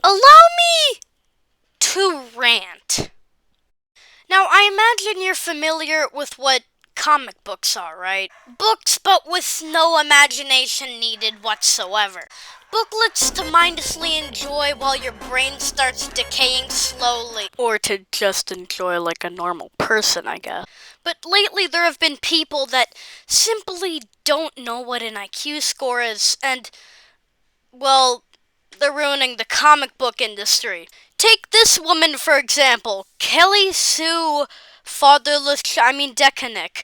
Allow me to rant. Now, I imagine you're familiar with what comic books are, right? Books, but with no imagination needed whatsoever. Booklets to mindlessly enjoy while your brain starts decaying slowly. Or to just enjoy like a normal person, I guess. But lately there have been people that simply don't know what an IQ score is, and, well, they're ruining the comic book industry. Take this woman, for example, Kelly Sue Decanic.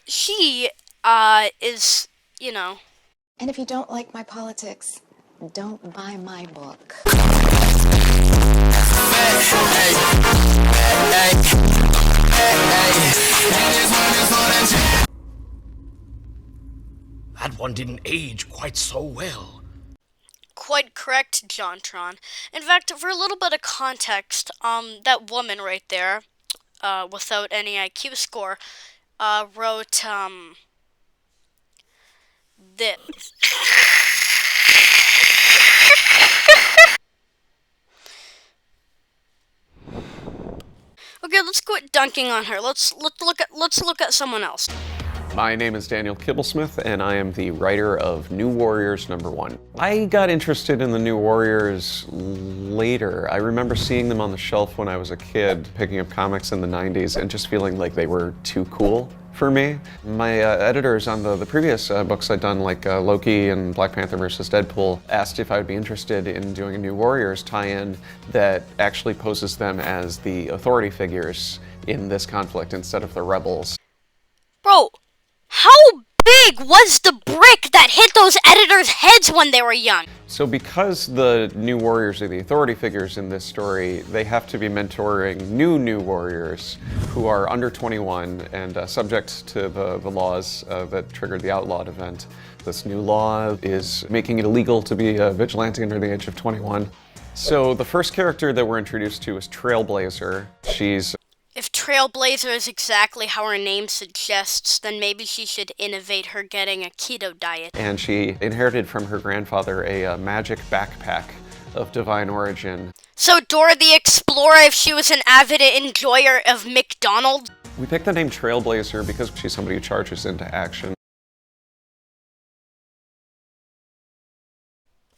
She is, you know. And if you don't like my politics, don't buy my book. That one didn't age quite so well. Quite correct, Jontron. In fact, for a little bit of context, that woman right there, without any IQ score, wrote, this. Okay, let's quit dunking on her. Let's look at someone else. My name is Daniel Kibblesmith, and I am the writer of New Warriors #1. I got interested in the New Warriors later. I remember seeing them on the shelf when I was a kid, picking up comics in the 90s, and just feeling like they were too cool for me. My editors on the previous books I'd done, like Loki and Black Panther vs. Deadpool, asked if I would be interested in doing a New Warriors tie-in that actually poses them as the authority figures in this conflict instead of the rebels. Bro, how big was the brick that hit those editors' heads when they were young? So because the New Warriors are the authority figures in this story, they have to be mentoring New Warriors who are under 21 and subject to the laws that triggered the outlawed event. This new law is making it illegal to be a vigilante under the age of 21. So the first character that we're introduced to is Trailblazer. If Trailblazer is exactly how her name suggests, then maybe she should innovate her getting a keto diet. And she inherited from her grandfather a magic backpack of divine origin. So Dora the Explorer if she was an avid enjoyer of McDonald's? We picked the name Trailblazer because she's somebody who charges into action.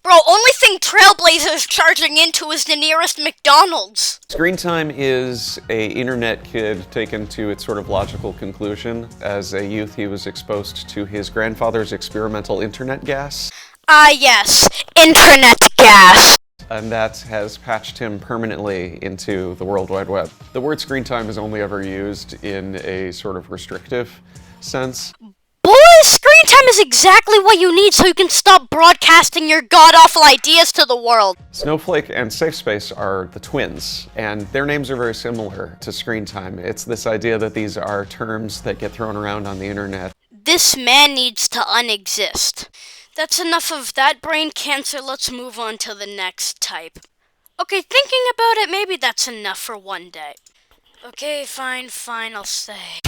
Bro, only thing Trailblazer's charging into is the nearest McDonald's. Screen Time is a internet kid taken to its sort of logical conclusion. As a youth, he was exposed to his grandfather's experimental internet gas. Yes, internet gas. And that has patched him permanently into the World Wide Web. The word screen time is only ever used in a sort of restrictive sense. Boy, screen time is exactly what you need so you can stop broadcasting your god-awful ideas to the world. Snowflake and Safe Space are the twins, and their names are very similar to screen time. It's this idea that these are terms that get thrown around on the internet. This man needs to unexist. That's enough of that brain cancer. Let's move on to the next type. Okay, thinking about it, maybe that's enough for one day. Okay, fine, I'll stay.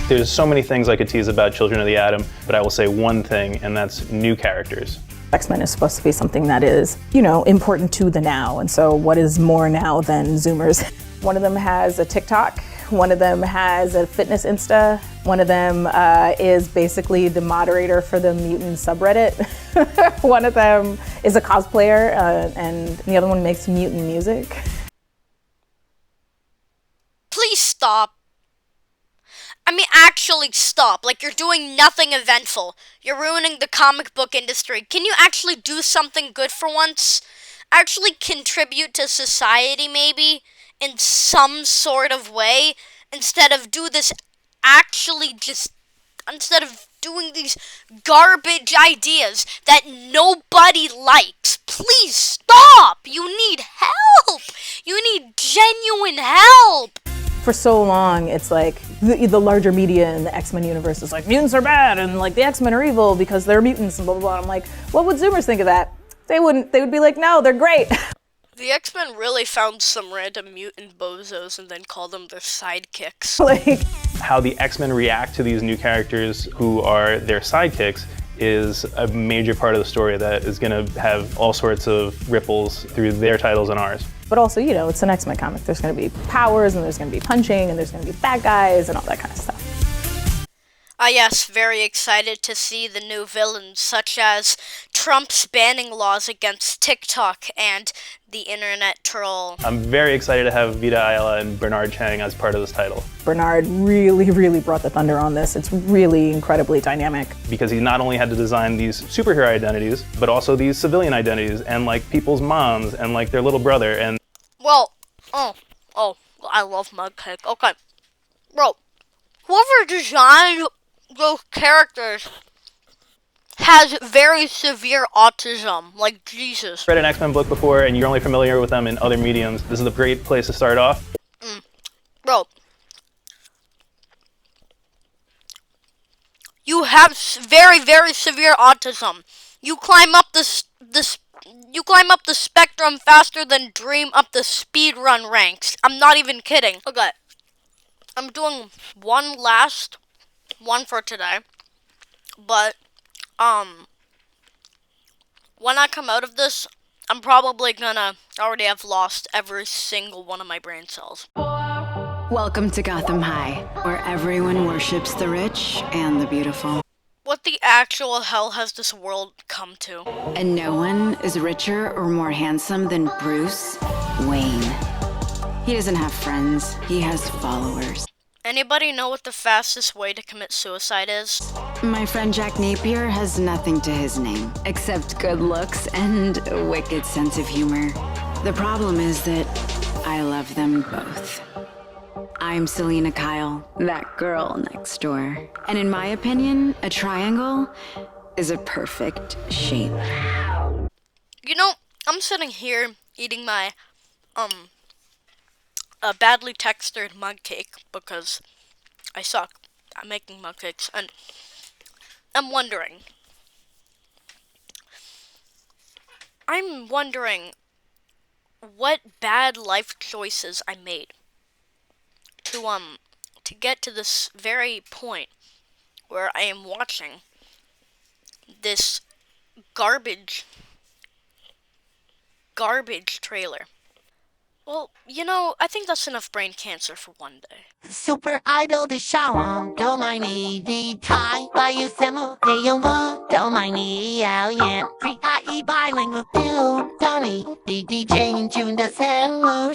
There's so many things I could tease about Children of the Atom, but I will say one thing, and that's new characters. X-Men is supposed to be something that is, important to the now, and so what is more now than Zoomers? One of them has a TikTok, one of them has a fitness Insta, one of them is basically the moderator for the mutant subreddit, one of them is a cosplayer, and the other one makes mutant music. Please stop. Actually stop. Like, you're doing nothing eventful. You're ruining the comic book industry. Can you actually do something good for once? Actually contribute to society, maybe, in some sort of way, instead of doing these garbage ideas that nobody likes. Please stop! You need help! You need genuine help! For so long, it's like the larger media in the X-Men universe is like, mutants are bad, and like the X-Men are evil because they're mutants, and blah, blah, blah. I'm like, what would Zoomers think of that? They would be like, no, they're great. The X-Men really found some random mutant bozos and then called them their sidekicks. Like, How the X-Men react to these new characters who are their sidekicks is a major part of the story that is going to have all sorts of ripples through their titles and ours. But also, you know, it's an X-Men comic. There's going to be powers, and there's going to be punching, and there's going to be bad guys, and all that kind of stuff. Yes, very excited to see the new villains, such as Trump's banning laws against TikTok and the internet troll. I'm very excited to have Vita Ayala and Bernard Chang as part of this title. Bernard really brought the thunder on this. It's really incredibly dynamic. Because he not only had to design these superhero identities, but also these civilian identities, and like people's moms, and like their little brother, and... Well, I love mug cake. Okay. Bro, whoever designed those characters has very severe autism, like Jesus. Read an X-Men book before and you're only familiar with them in other mediums, this is a great place to start off. Bro, you have very severe autism. You climb up you climb up the spectrum faster than Dream up the speedrun ranks. I'm not even kidding. Okay, I'm doing one last one for today, but when I come out of this, I'm probably gonna already have lost every single one of my brain cells. Welcome to Gotham High, where everyone worships the rich and the beautiful. What the actual hell has this world come to? And no one is richer or more handsome than Bruce Wayne. He doesn't have friends, he has followers. Anybody know what the fastest way to commit suicide is? My friend Jack Napier has nothing to his name, except good looks and a wicked sense of humor. The problem is that I love them both. I'm Selena Kyle, that girl next door. And in my opinion, a triangle is a perfect shape. You know, I'm sitting here eating my, badly textured mug cake because I suck at making mug cakes, and I'm wondering what bad life choices I made to get to this very point where I am watching this garbage trailer. Well, you know, I think that's enough brain cancer for one day. Super idol de Sharon, don't mind me, the Thai, by you semo, don't mind me, yeah. Free IE bilingual, don't me, the DJ in June, the Semo,